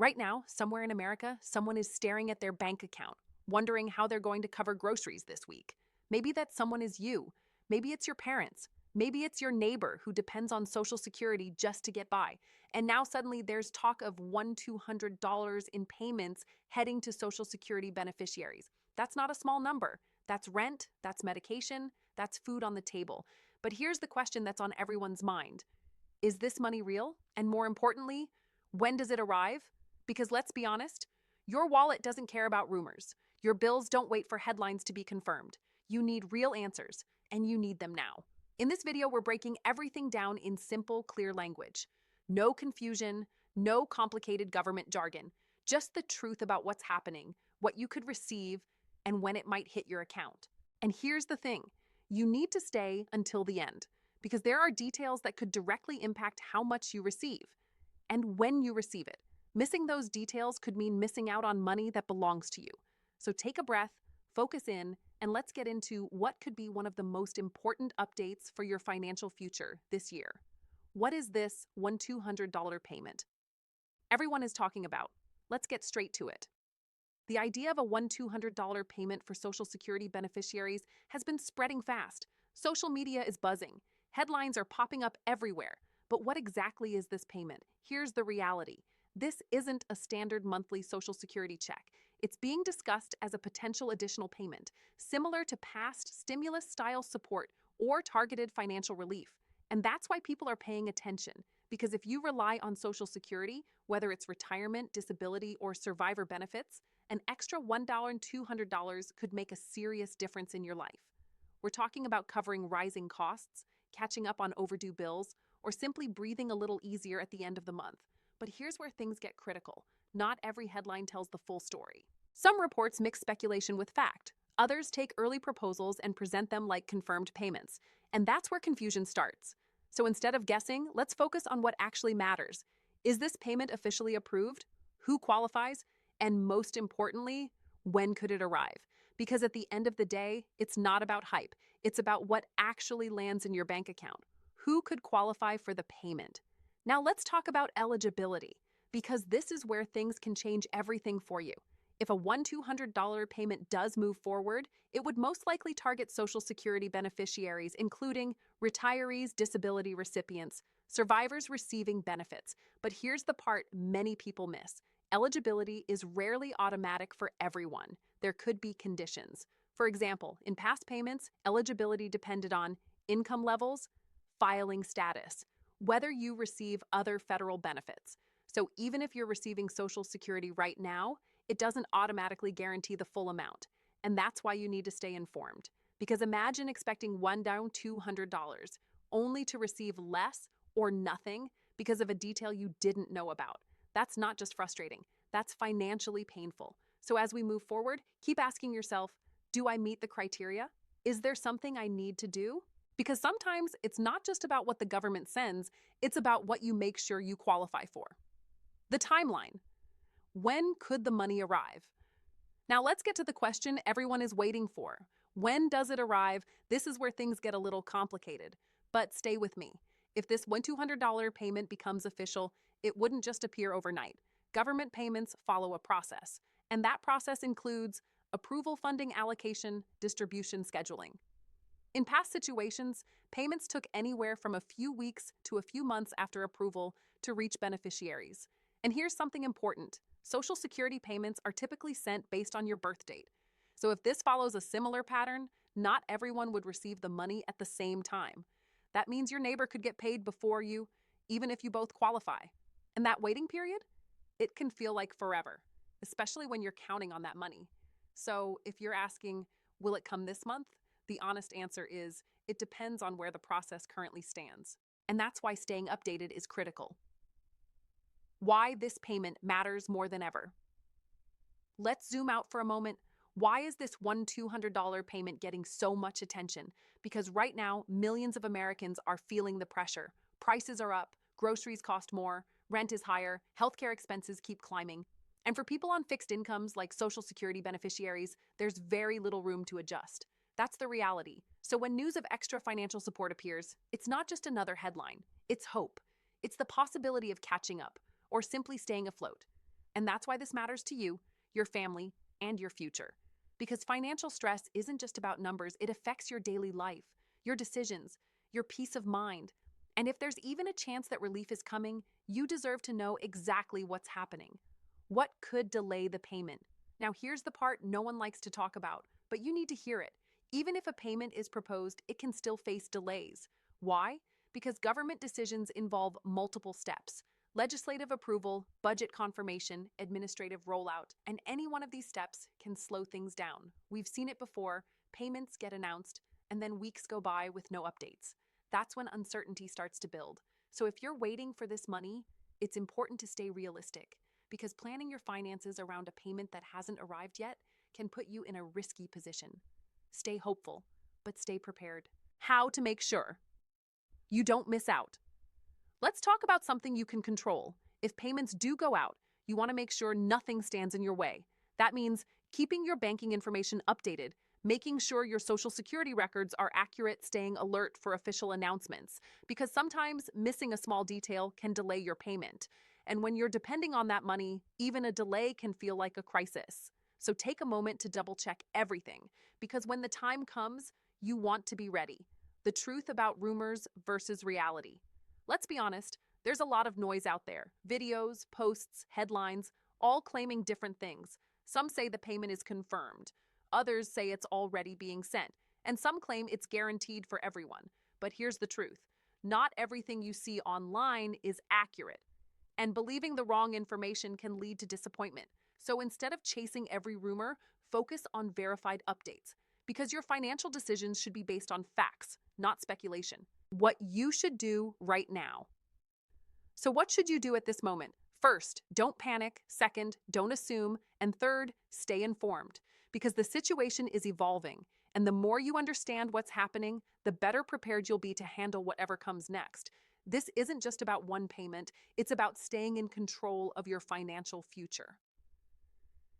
Right now, somewhere in America, someone is staring at their bank account, wondering how they're going to cover groceries this week. Maybe that someone is you. Maybe it's your parents. Maybe it's your neighbor who depends on Social Security just to get by. And now suddenly there's talk of $200 in payments heading to Social Security beneficiaries. That's not a small number. That's rent, that's medication, that's food on the table. But here's the question that's on everyone's mind. Is this money real? And more importantly, when does it arrive? Because let's be honest, your wallet doesn't care about rumors. Your bills don't wait for headlines to be confirmed. You need real answers, and you need them now. In this video, we're breaking everything down in simple, clear language. No confusion, no complicated government jargon, just the truth about what's happening, what you could receive, and when it might hit your account. And here's the thing, you need to stay until the end, because there are details that could directly impact how much you receive and when you receive it. Missing those details could mean missing out on money that belongs to you. So take a breath, focus in, and let's get into what could be one of the most important updates for your financial future this year. What is this $200 payment everyone is talking about? Let's get straight to it. The idea of a $200 payment for Social Security beneficiaries has been spreading fast. Social media is buzzing. Headlines are popping up everywhere. But what exactly is this payment? Here's the reality. This isn't a standard monthly Social Security check. It's being discussed as a potential additional payment, similar to past stimulus-style support or targeted financial relief. And that's why people are paying attention, because if you rely on Social Security, whether it's retirement, disability, or survivor benefits, an extra $200 could make a serious difference in your life. We're talking about covering rising costs, catching up on overdue bills, or simply breathing a little easier at the end of the month. But here's where things get critical. Not every headline tells the full story. Some reports mix speculation with fact. Others take early proposals and present them like confirmed payments. And that's where confusion starts. So instead of guessing, let's focus on what actually matters. Is this payment officially approved? Who qualifies? And most importantly, when could it arrive? Because at the end of the day, it's not about hype. It's about what actually lands in your bank account. Who could qualify for the payment? Now let's talk about eligibility, because this is where things can change everything for you. If a $200 payment does move forward, it would most likely target Social Security beneficiaries, including retirees, disability recipients, survivors receiving benefits. But here's the part many people miss. Eligibility is rarely automatic for everyone. There could be conditions. For example, in past payments, eligibility depended on income levels, filing status, whether you receive other federal benefits. So even if you're receiving Social Security right now, it doesn't automatically guarantee the full amount. And that's why you need to stay informed. Because imagine expecting $200 only to receive less or nothing because of a detail you didn't know about. That's not just frustrating, that's financially painful. So as we move forward, keep asking yourself, do I meet the criteria? Is there something I need to do? Because sometimes it's not just about what the government sends, it's about what you make sure you qualify for. The timeline. When could the money arrive? Now let's get to the question everyone is waiting for. When does it arrive? This is where things get a little complicated. But stay with me. If this $200 payment becomes official, it wouldn't just appear overnight. Government payments follow a process, and that process includes approval, funding allocation, distribution scheduling. In past situations, payments took anywhere from a few weeks to a few months after approval to reach beneficiaries. And here's something important. Social Security payments are typically sent based on your birth date. So if this follows a similar pattern, not everyone would receive the money at the same time. That means your neighbor could get paid before you, even if you both qualify. And that waiting period, it can feel like forever, especially when you're counting on that money. So if you're asking, will it come this month? The honest answer is, it depends on where the process currently stands. And that's why staying updated is critical. Why this payment matters more than ever. Let's zoom out for a moment. Why is this $200 payment getting so much attention? Because right now, millions of Americans are feeling the pressure. Prices are up, groceries cost more, rent is higher, healthcare expenses keep climbing. And for people on fixed incomes like Social Security beneficiaries, there's very little room to adjust. That's the reality. So when news of extra financial support appears, it's not just another headline. It's hope. It's the possibility of catching up or simply staying afloat. And that's why this matters to you, your family, and your future. Because financial stress isn't just about numbers, it affects your daily life, your decisions, your peace of mind. And if there's even a chance that relief is coming, you deserve to know exactly what's happening. What could delay the payment? Now, here's the part no one likes to talk about, but you need to hear it. Even if a payment is proposed, it can still face delays. Why? Because government decisions involve multiple steps: legislative approval, budget confirmation, administrative rollout, and any one of these steps can slow things down. We've seen it before: payments get announced, and then weeks go by with no updates. That's when uncertainty starts to build. So if you're waiting for this money, it's important to stay realistic, because planning your finances around a payment that hasn't arrived yet can put you in a risky position. Stay hopeful, but stay prepared. How to make sure you don't miss out. Let's talk about something you can control. If payments do go out, you want to make sure nothing stands in your way. That means keeping your banking information updated, making sure your social security records are accurate, staying alert for official announcements, because sometimes missing a small detail can delay your payment. And when you're depending on that money, even a delay can feel like a crisis. So take a moment to double check everything, because when the time comes, you want to be ready. The truth about rumors versus reality. Let's be honest, there's a lot of noise out there. Videos, posts, headlines, all claiming different things. Some say the payment is confirmed. Others say it's already being sent. And some claim it's guaranteed for everyone. But here's the truth: not everything you see online is accurate. And believing the wrong information can lead to disappointment. So instead of chasing every rumor, focus on verified updates. Because your financial decisions should be based on facts, not speculation. What you should do right now. So what should you do at this moment? First, don't panic. Second, don't assume. And third, stay informed. Because the situation is evolving. And the more you understand what's happening, the better prepared you'll be to handle whatever comes next. This isn't just about one payment, it's about staying in control of your financial future.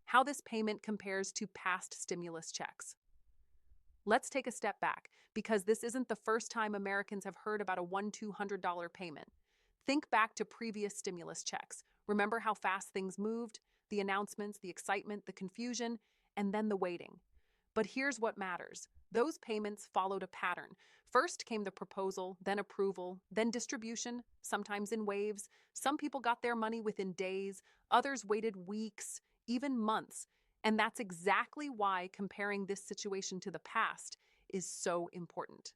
How this payment compares to past stimulus checks. Let's take a step back, because this isn't the first time Americans have heard about a $200 payment. Think back to previous stimulus checks. Remember how fast things moved? The announcements, the excitement, the confusion, and then the waiting. But here's what matters. Those payments followed a pattern. First came the proposal, then approval, then distribution, sometimes in waves. Some people got their money within days, others waited weeks, even months. And that's exactly why comparing this situation to the past is so important.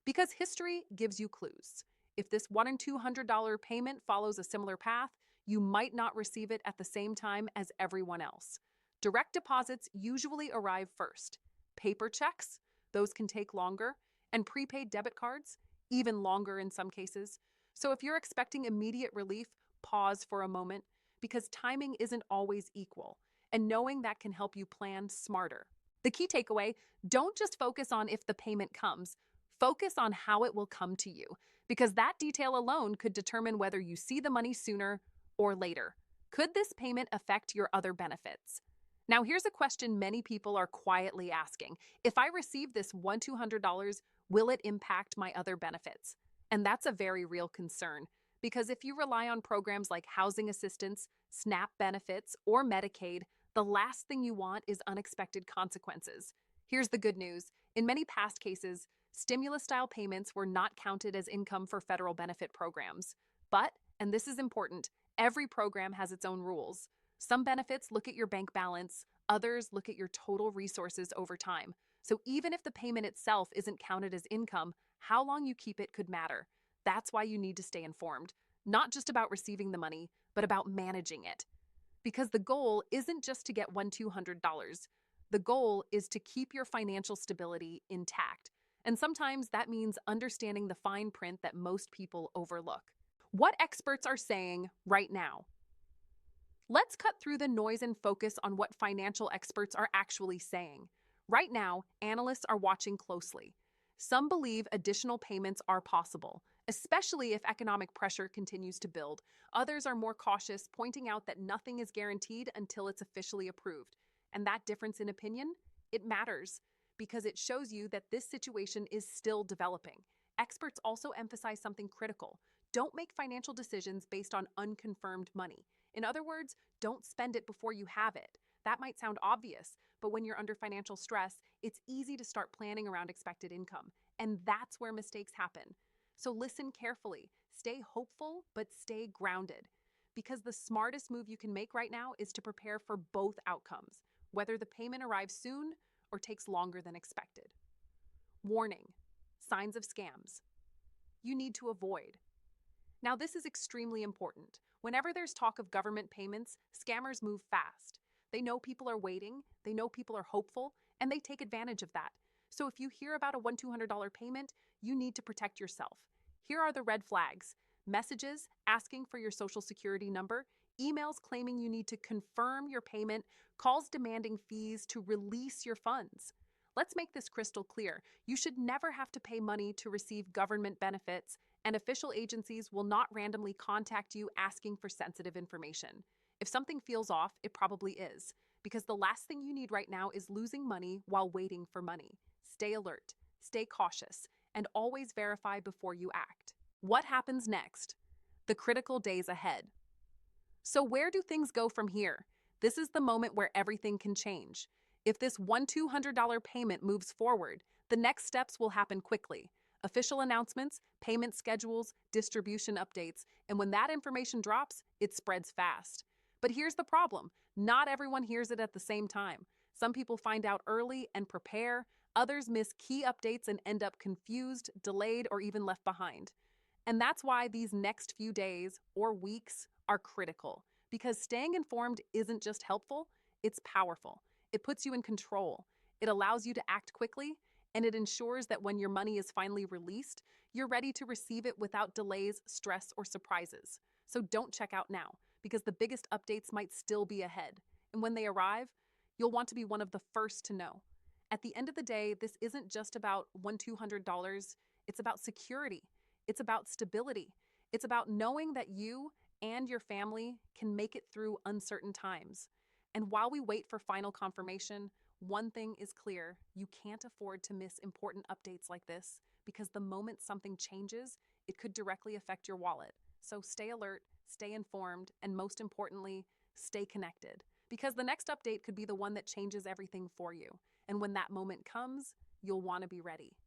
Because history gives you clues. If this $100 and $200 payment follows a similar path, you might not receive it at the same time as everyone else. Direct deposits usually arrive first. Paper checks, those can take longer, and prepaid debit cards, even longer in some cases. So if you're expecting immediate relief, pause for a moment, because timing isn't always equal, and knowing that can help you plan smarter. The key takeaway: don't just focus on if the payment comes, focus on how it will come to you, because that detail alone could determine whether you see the money sooner or later. Could this payment affect your other benefits? Now, here's a question many people are quietly asking. If I receive this $200, will it impact my other benefits? And that's a very real concern, because if you rely on programs like housing assistance, SNAP benefits, or Medicaid, the last thing you want is unexpected consequences. Here's the good news. In many past cases, stimulus-style payments were not counted as income for federal benefit programs. But, and this is important, every program has its own rules. Some benefits look at your bank balance, others look at your total resources over time. So even if the payment itself isn't counted as income, how long you keep it could matter. That's why you need to stay informed, not just about receiving the money, but about managing it. Because the goal isn't just to get $200. The goal is to keep your financial stability intact. And sometimes that means understanding the fine print that most people overlook. What experts are saying right now. Let's cut through the noise and focus on what financial experts are actually saying. Right now, analysts are watching closely. Some believe additional payments are possible, especially if economic pressure continues to build. Others are more cautious, pointing out that nothing is guaranteed until it's officially approved. And that difference in opinion, it matters, because it shows you that this situation is still developing. Experts also emphasize something critical. Don't make financial decisions based on unconfirmed money. In other words, don't spend it before you have it. That might sound obvious, but when you're under financial stress, it's easy to start planning around expected income, and that's where mistakes happen. So listen carefully, stay hopeful, but stay grounded. Because the smartest move you can make right now is to prepare for both outcomes, whether the payment arrives soon or takes longer than expected. Warning: signs of scams you need to avoid. Now, this is extremely important. Whenever there's talk of government payments, scammers move fast. They know people are waiting, they know people are hopeful, and they take advantage of that. So if you hear about a $1,200 payment, you need to protect yourself. Here are the red flags: messages asking for your social security number, emails claiming you need to confirm your payment, calls demanding fees to release your funds. Let's make this crystal clear. You should never have to pay money to receive government benefits, and official agencies will not randomly contact you asking for sensitive information. If something feels off, it probably is, because the last thing you need right now is losing money while waiting for money. Stay alert, stay cautious, and always verify before you act. What happens next? The critical days ahead. So where do things go from here? This is the moment where everything can change. If this $1,200 payment moves forward, the next steps will happen quickly. Official announcements, payment schedules, distribution updates, and when that information drops, it spreads fast. But here's the problem: not everyone hears it at the same time. Some people find out early and prepare, others miss key updates and end up confused, delayed, or even left behind. And that's why these next few days or weeks are critical, because staying informed isn't just helpful, it's powerful. It puts you in control. It allows you to act quickly, and it ensures that when your money is finally released, you're ready to receive it without delays, stress, or surprises. So don't check out now, because the biggest updates might still be ahead. And when they arrive, you'll want to be one of the first to know. At the end of the day, this isn't just about $200, it's about security. It's about stability. It's about knowing that you and your family can make it through uncertain times. And while we wait for final confirmation, one thing is clear: you can't afford to miss important updates like this, because the moment something changes, it could directly affect your wallet. So stay alert, stay informed, and most importantly, stay connected. Because the next update could be the one that changes everything for you. And when that moment comes, you'll want to be ready.